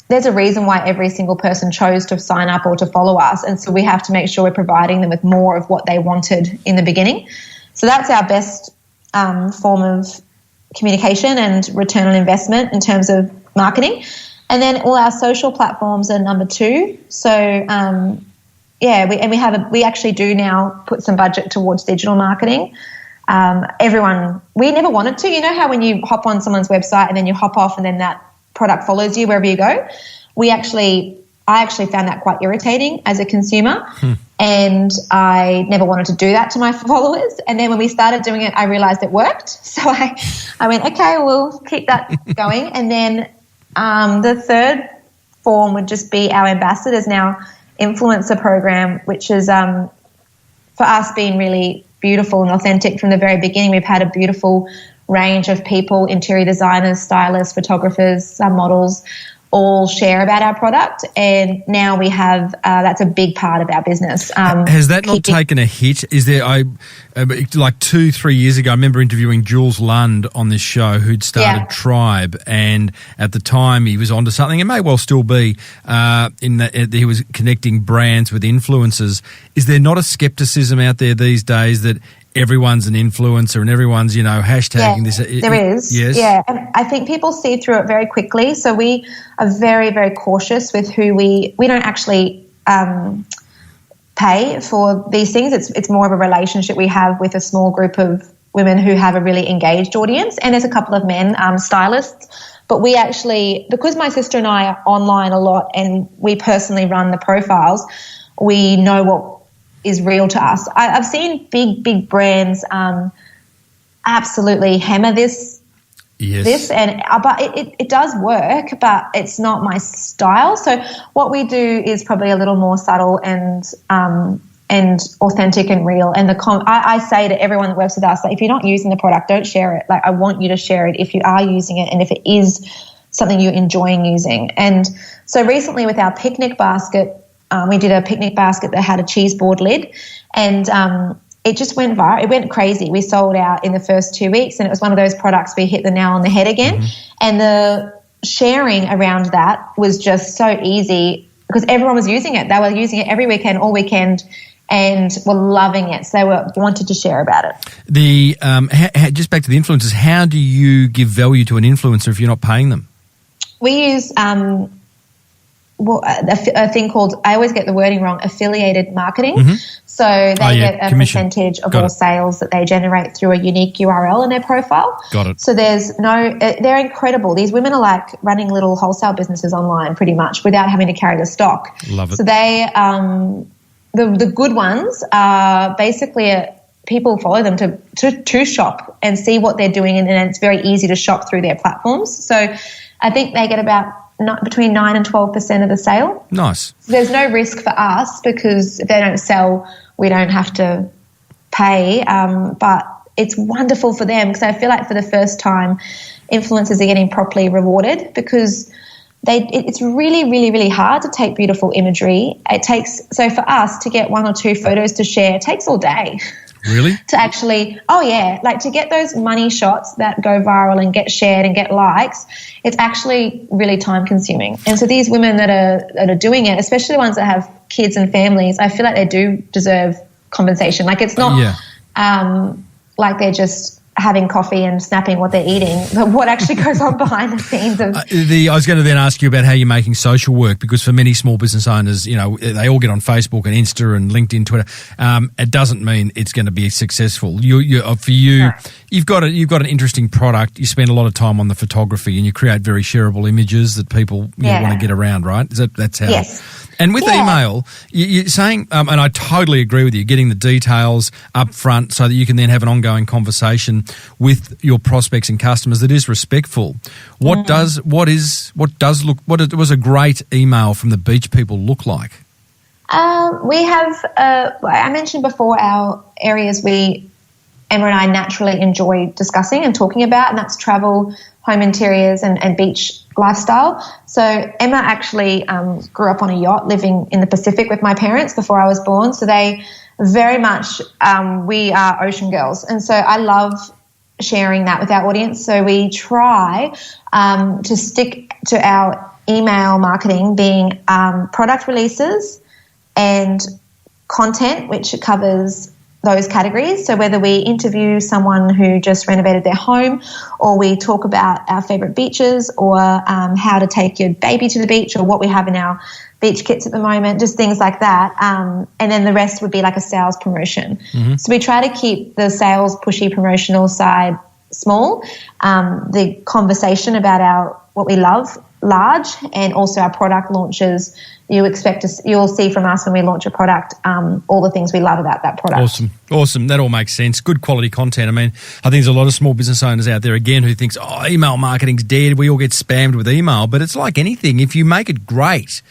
There's a reason why every single person chose to sign up or to follow us, and so we have to make sure we're providing them with more of what they wanted in the beginning. So that's our best form of communication and return on investment in terms of marketing. And then all our social platforms are number two. So we actually do now put some budget towards digital marketing. We never wanted to. You know how when you hop on someone's website and then you hop off and then that product follows you wherever you go? I actually found that quite irritating as a consumer, and I never wanted to do that to my followers. And then when we started doing it, I realized it worked. So I went, okay, we'll keep that going. And then the third form would just be our ambassadors now. Influencer program, which is for us been really beautiful and authentic from the very beginning. We've had a beautiful range of people, interior designers, stylists, photographers, models, all share about our product, and now we have that's a big part of our business. Has that not taken a hit? Is there like 2-3 years ago, I remember interviewing Jules Lund on this show, who'd started Tribe, and at the time he was onto something. It may well still be in that he was connecting brands with influencers. Is there not a skepticism out there these days that everyone's an influencer and everyone's, hashtagging this? There is. Yes. Yeah. And I think people see through it very quickly. So we are very, very cautious with who we don't actually pay for these things. It's more of a relationship we have with a small group of women who have a really engaged audience. And there's a couple of men, stylists. But we actually, because my sister and I are online a lot and we personally run the profiles, we know what is real to us. I've seen big brands absolutely hammer this, but it does work, but it's not my style. So what we do is probably a little more subtle and authentic and real. And I say to everyone that works with us, like, if you're not using the product, don't share it. Like, I want you to share it if you are using it and if it is something you're enjoying using. And so recently with our picnic basket we did a picnic basket that had a cheese board lid, and it just went viral. It went crazy. We sold out in the first 2 weeks, and it was one of those products we hit the nail on the head again. And the sharing around that was just so easy because everyone was using it. They were using it every weekend, all weekend, and were loving it. So they wanted to share about it. Just back to the influencers, how do you give value to an influencer if you're not paying them? We use a thing called, I always get the wording wrong, affiliated marketing. So they get a commission. percentage of all sales that they generate through a unique URL in their profile. Got it. So they're incredible. These women are like running little wholesale businesses online pretty much without having to carry the stock. Love it. So they, the good ones are basically people follow them to shop and see what they're doing, and it's very easy to shop through their platforms. So I think they get about between 9 and 12% of the sale. Nice. There's no risk for us because if they don't sell, we don't have to pay. But it's wonderful for them because I feel like for the first time, influencers are getting properly rewarded because it's really, really, really hard to take beautiful imagery. So for us to get 1 or 2 photos to share, it takes all day. Really? To actually, to get those money shots that go viral and get shared and get likes, it's actually really time consuming. And so these women that are doing it, especially the ones that have kids and families, I feel like they do deserve compensation. Like it's not like they're just having coffee and snapping what they're eating, but what actually goes on behind the scenes of I was going to then ask you about how you're making social work, because for many small business owners, they all get on Facebook and Insta and LinkedIn, Twitter. It doesn't mean it's going to be successful. You've got an interesting product. You spend a lot of time on the photography and you create very shareable images that people want to get around, right? That's how. Yes. And with email, you're saying, and I totally agree with you, getting the details up front so that you can then have an ongoing conversation with your prospects and customers that is respectful. What does a great email from the beach people look like? We have, I mentioned before, our areas Emma and I naturally enjoy discussing and talking about, and that's travel, home interiors, and beach lifestyle. So Emma actually grew up on a yacht living in the Pacific with my parents before I was born. So they very much, we are ocean girls. And so I love sharing that with our audience. So we try to stick to our email marketing being product releases and content, which covers those categories. So whether we interview someone who just renovated their home, or we talk about our favorite beaches, or how to take your baby to the beach, or what we have in our beach kits at the moment, just things like that. And then the rest would be like a sales promotion. So we try to keep the sales pushy promotional side small, the conversation about what we love large, and also our product launches. You'll see from us when we launch a product all the things we love about that product. Awesome. That all makes sense. Good quality content. I mean, I think there's a lot of small business owners out there again who thinks, email marketing's dead. We all get spammed with email, but it's like anything. If you make it great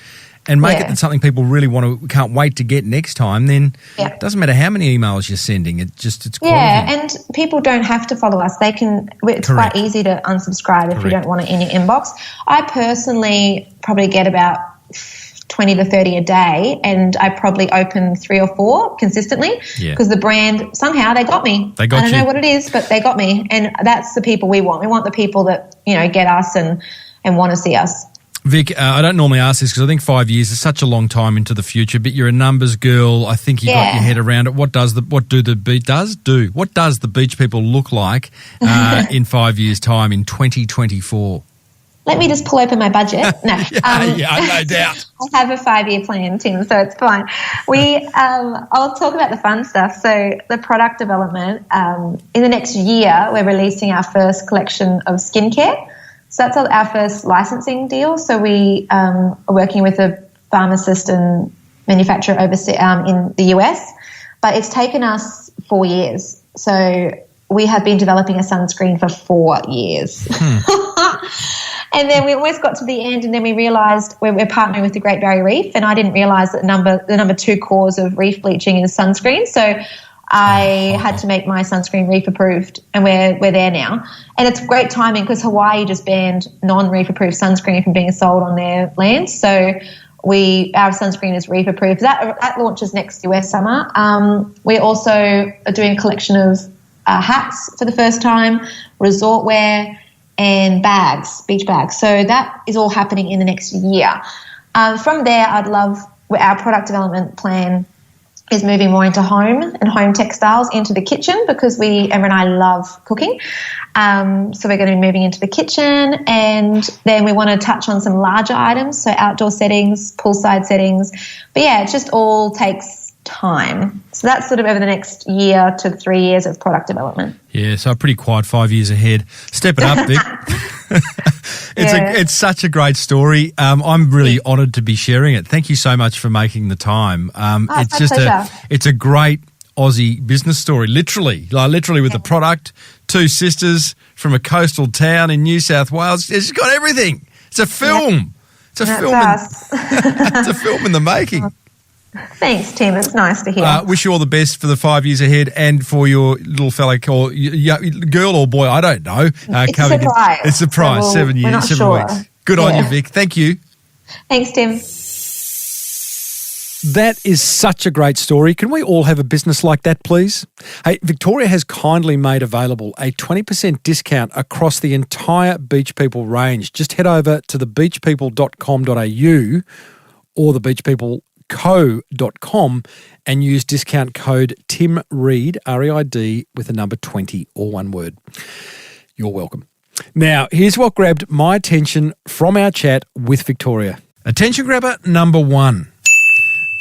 and make it something people really can't wait to get next time, then it doesn't matter how many emails you're sending. It's quality. Yeah, and people don't have to follow us. It's quite easy to unsubscribe if you don't want it in your inbox. I personally probably get about 20 to 30 a day, and I probably open 3 or 4 consistently because the brand, somehow they got me. I don't know what it is, but they got me, and that's the people we want. We want the people that get us and want to see us. Vic, I don't normally ask this because I think 5 years is such a long time into the future, but you're a numbers girl. I think you got your head around it. What does the beach people look like in 5 years' time in 2024? Let me just pull open my budget. No, no doubt. I have a 5-year plan, Tim, so it's fine. I'll talk about the fun stuff. So the product development, in the next year, we're releasing our first collection of skincare. So that's our first licensing deal. So we are working with a pharmacist and manufacturer overseas in the US, but it's taken us 4 years. So we have been developing a sunscreen for 4 years. And then we almost got to the end, and then we realised we're partnering with the Great Barrier Reef, and I didn't realise that the number 2 cause of reef bleaching is sunscreen. So I had to make my sunscreen reef approved, and we're there now. And it's great timing because Hawaii just banned non-reef approved sunscreen from being sold on their land. So our sunscreen is reef approved. That launches next US summer. We also are doing a collection of hats for the first time, resort wear, and bags, beach bags. So that is all happening in the next year. From there, our product development plan is moving more into home and home textiles into the kitchen, because Emma and I love cooking. So we're going to be moving into the kitchen, and then we want to touch on some larger items, so outdoor settings, poolside settings. But yeah, it just all takes time. So that's sort of over the next year to 3 years of product development. Yeah, so a pretty quiet 5 years ahead. Step it up, Vic. It's such a great story. I'm really honoured to be sharing it. Thank you so much for making the time. It's just it's a great Aussie business story, literally with the product. Two sisters from a coastal town in New South Wales. It's got everything. It's a film. Yeah. It's a film. It's a film in the making. Thanks, Tim. It's nice to hear. Wish you all the best for the 5 years ahead, and for your little fella, or girl or boy, I don't know. It's a surprise. It's a surprise. So 7 years, 7 weeks. Good on you, Vic. Thank you. Thanks, Tim. That is such a great story. Can we all have a business like that, please? Hey, Victoria has kindly made available a 20% discount across the entire Beach People range. Just head over to thebeachpeople.com.au or thebeachpeople.co.com and use discount code TIMREID, R-E-I-D, with the number 20, all one word. You're welcome. Now, here's what grabbed my attention from our chat with Victoria. Attention grabber number 1.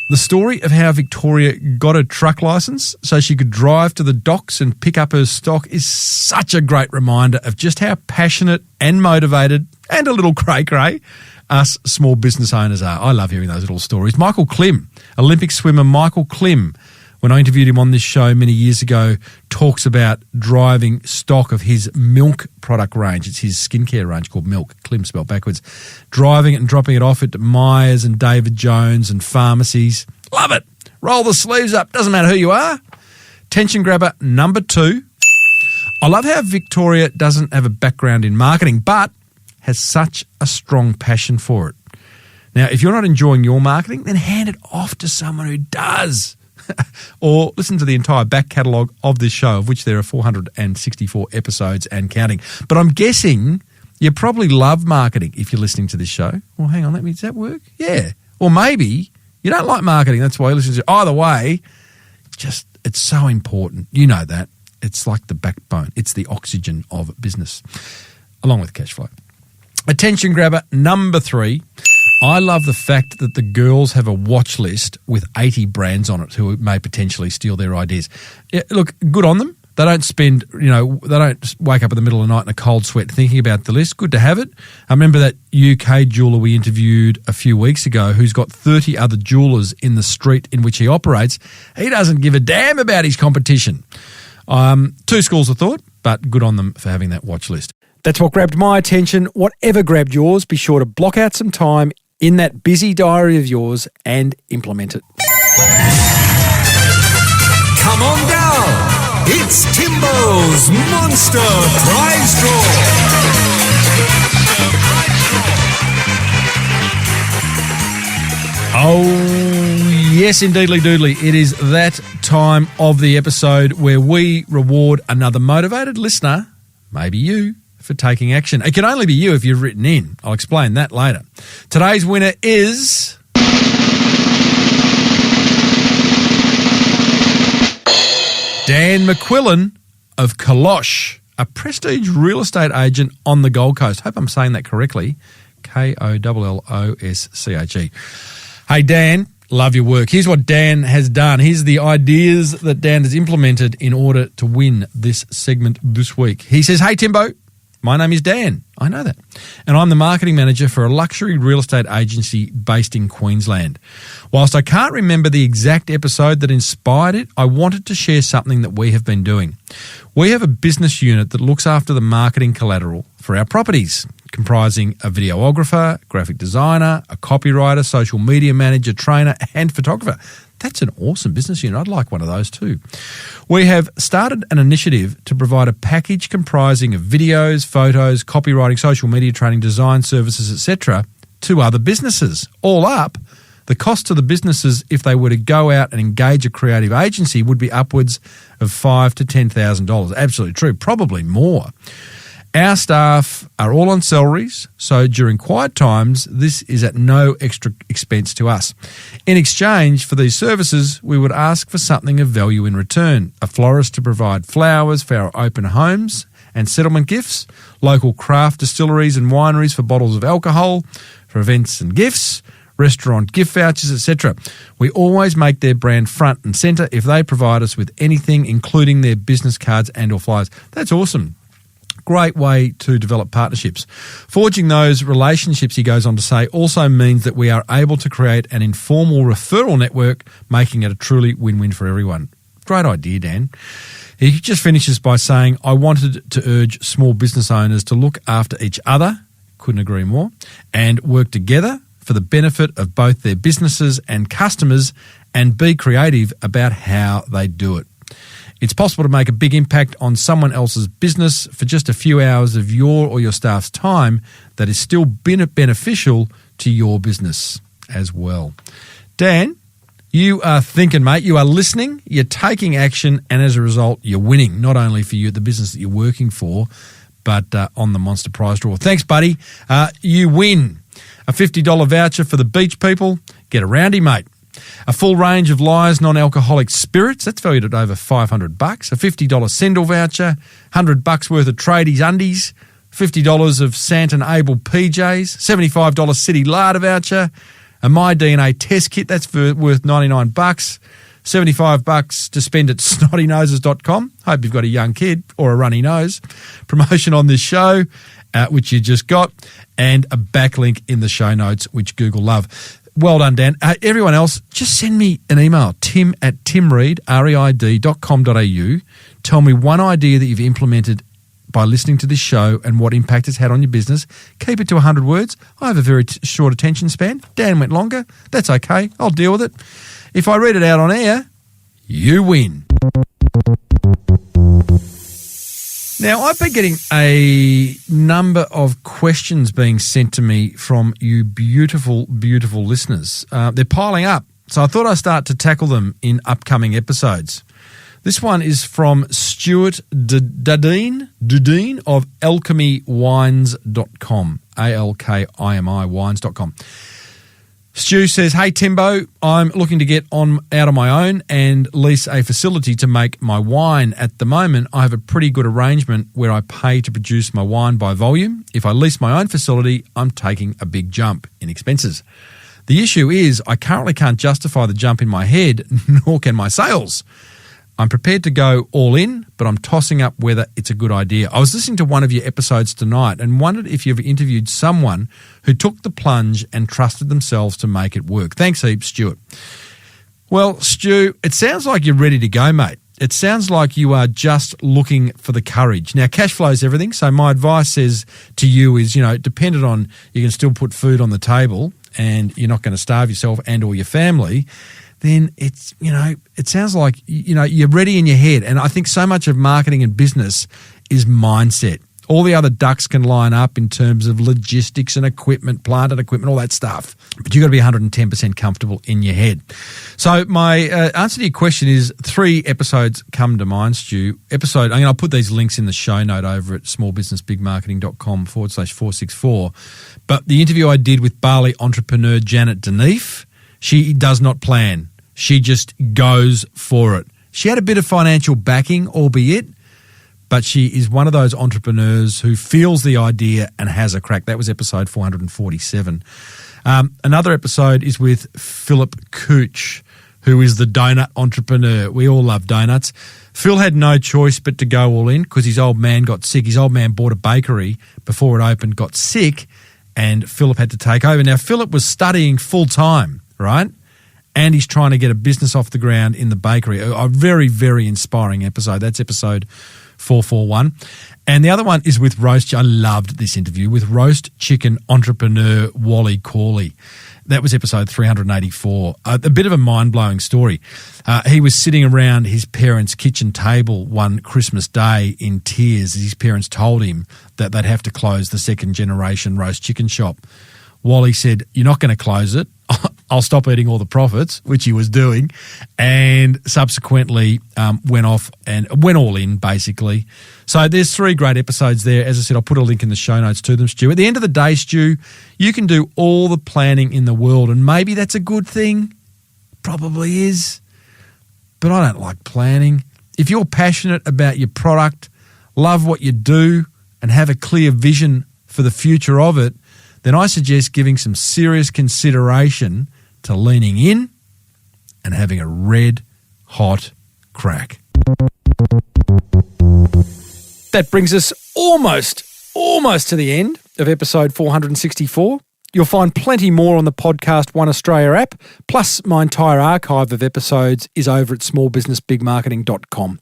The story of how Victoria got a truck licence so she could drive to the docks and pick up her stock is such a great reminder of just how passionate and motivated and a little cray-cray us small business owners are. I love hearing those little stories. Michael Klim, Olympic swimmer Michael Klim, when I interviewed him on this show many years ago, talks about driving stock of his Milk product range. It's his skincare range called Milk, Klim spelled backwards. Driving it and dropping it off at Myers and David Jones and pharmacies. Love it. Roll the sleeves up. Doesn't matter who you are. Tension grabber number 2. I love how Victoria doesn't have a background in marketing, but has such a strong passion for it. Now, if you're not enjoying your marketing, then hand it off to someone who does. Or listen to the entire back catalogue of this show, of which there are 464 episodes and counting. But I'm guessing you probably love marketing if you're listening to this show. Well, hang on, does that work? Yeah. Or maybe you don't like marketing, that's why you listen to it. Either way, it's so important. You know that. It's like the backbone. It's the oxygen of business, along with cash flow. Attention grabber number 3. I love the fact that the girls have a watch list with 80 brands on it who may potentially steal their ideas. Yeah, look, good on them. They don't spend, they don't wake up in the middle of the night in a cold sweat thinking about the list. Good to have it. I remember that UK jeweller we interviewed a few weeks ago who's got 30 other jewellers in the street in which he operates. He doesn't give a damn about his competition. 2 schools of thought, but good on them for having that watch list. That's what grabbed my attention. Whatever grabbed yours, be sure to block out some time in that busy diary of yours and implement it. Come on down. It's Timbo's Monster Prize Draw. Oh, yes, indeedly doodly. It is that time of the episode where we reward another motivated listener, maybe you, for taking action. It can only be you if you've written in. I'll explain that later. Today's winner is Dan McQuillan of Kolosh, a prestige real estate agent on the Gold Coast. Hope I'm saying that correctly. Kollosche. Hey, Dan, love your work. Here's what Dan has done. Here's the ideas that Dan has implemented in order to win this segment this week. He says, hey, Timbo, my name is Dan. I know that. And I'm the marketing manager for a luxury real estate agency based in Queensland. Whilst I can't remember the exact episode that inspired it, I wanted to share something that we have been doing. We have a business unit that looks after the marketing collateral for our properties, comprising a videographer, graphic designer, a copywriter, social media manager, trainer, and photographer. That's an awesome business unit. I'd like one of those too. We have started an initiative to provide a package comprising of videos, photos, copywriting, social media training, design services, etc., to other businesses. All up, the cost to the businesses if they were to go out and engage a creative agency would be upwards of $5,000 to $10,000. Absolutely true, probably more. Our staff are all on salaries, so during quiet times, this is at no extra expense to us. In exchange for these services, we would ask for something of value in return. A florist to provide flowers for our open homes and settlement gifts, local craft distilleries and wineries for bottles of alcohol, for events and gifts, restaurant gift vouchers, etc. We always make their brand front and centre if they provide us with anything, including their business cards and or flyers. That's awesome. Great way to develop partnerships. Forging those relationships, he goes on to say, also means that we are able to create an informal referral network, making it a truly win-win for everyone. Great idea, Dan. He just finishes by saying, I wanted to urge small business owners to look after each other, couldn't agree more, and work together for the benefit of both their businesses and customers, and be creative about how they do it. It's possible to make a big impact on someone else's business for just a few hours of your or your staff's time that is still beneficial to your business as well. Dan, you are thinking, mate. You are listening, you're taking action, and as a result, you're winning, not only for you, the business that you're working for, but on the Monster Prize Draw. Thanks, buddy. You win a $50 voucher for the beach people. Get a roundie, mate. A full range of Lyre's non-alcoholic spirits, that's valued at over $500. A $50 Sendal voucher, $100 worth of Tradies undies, $50 of Santon Abel PJs, $75 City Larder voucher, a My DNA test kit, that's worth $99, $75 to spend at snottynoses.com. Hope you've got a young kid or a runny nose. Promotion on this show, which you just got, and a backlink in the show notes, which Google love. Well done, Dan. Everyone else, just send me an email, tim@timreid.com.au. Tell me one idea that you've implemented by listening to this show and what impact it's had on your business. Keep it to 100 words. I have a very short attention span. Dan went longer. That's okay. I'll deal with it. If I read it out on air, you win. Now, I've been getting a number of questions being sent to me from you beautiful, beautiful listeners. They're piling up, so I thought I'd start to tackle them in upcoming episodes. This one is from Stuart Dudeen of alchemywines.com, ALKIMI wines.com. Stu says, hey, Timbo, I'm looking to get out on my own and lease a facility to make my wine. At the moment, I have a pretty good arrangement where I pay to produce my wine by volume. If I lease my own facility, I'm taking a big jump in expenses. The issue is I currently can't justify the jump in my head, nor can my sales. I'm prepared to go all in, but I'm tossing up whether it's a good idea. I was listening to one of your episodes tonight and wondered if you've interviewed someone who took the plunge and trusted themselves to make it work. Thanks heaps, Stuart. Well, Stu, it sounds like you're ready to go, mate. It sounds like you are just looking for the courage. Now, cash flow is everything, so my advice is to you is, dependent on you can still put food on the table and you're not going to starve yourself and or your family, then it's, it sounds like, you're ready in your head. And I think so much of marketing and business is mindset. All the other ducks can line up in terms of logistics and equipment, plant and equipment, all that stuff. But you've got to be 110% comfortable in your head. So my answer to your question is 3 episodes come to mind, Stu. I'll put these links in the show note over at smallbusinessbigmarketing.com/464. But the interview I did with Bali entrepreneur Janet Deneef, she does not plan. She just goes for it. She had a bit of financial backing, albeit, but she is one of those entrepreneurs who feels the idea and has a crack. That was episode 447. Another episode is with Philip Cooch, who is the donut entrepreneur. We all love donuts. Phil had no choice but to go all in because his old man got sick. His old man bought a bakery before it opened, got sick, and Philip had to take over. Now, Philip was studying full-time, right? And he's trying to get a business off the ground in the bakery. A very, very inspiring episode. That's episode 441. And the other one is with I loved this interview, with roast chicken entrepreneur Wally Corley. That was episode 384. A bit of a mind-blowing story. He was sitting around his parents' kitchen table one Christmas day in tears as his parents told him that they'd have to close the second-generation roast chicken shop. Wally said, "You're not going to close it. I'll stop eating all the profits," which he was doing, and subsequently went off and went all in, basically. So there's 3 great episodes there. As I said, I'll put a link in the show notes to them, Stu. At the end of the day, Stu, you can do all the planning in the world, and maybe that's a good thing. Probably is. But I don't like planning. If you're passionate about your product, love what you do, and have a clear vision for the future of it, then I suggest giving some serious consideration to leaning in and having a red hot crack. That brings us almost to the end of episode 464. You'll find plenty more on the Podcast One Australia app, plus my entire archive of episodes is over at smallbusinessbigmarketing.com.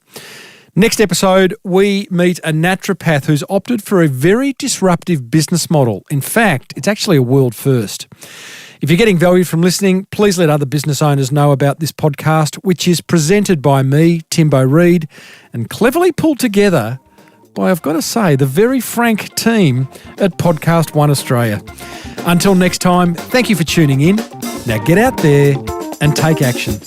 Next episode, we meet a naturopath who's opted for a very disruptive business model. In fact, it's actually a world first. If you're getting value from listening, please let other business owners know about this podcast, which is presented by me, Timbo Reid, and cleverly pulled together by, I've got to say, the very frank team at Podcast One Australia. Until next time, thank you for tuning in. Now get out there and take action.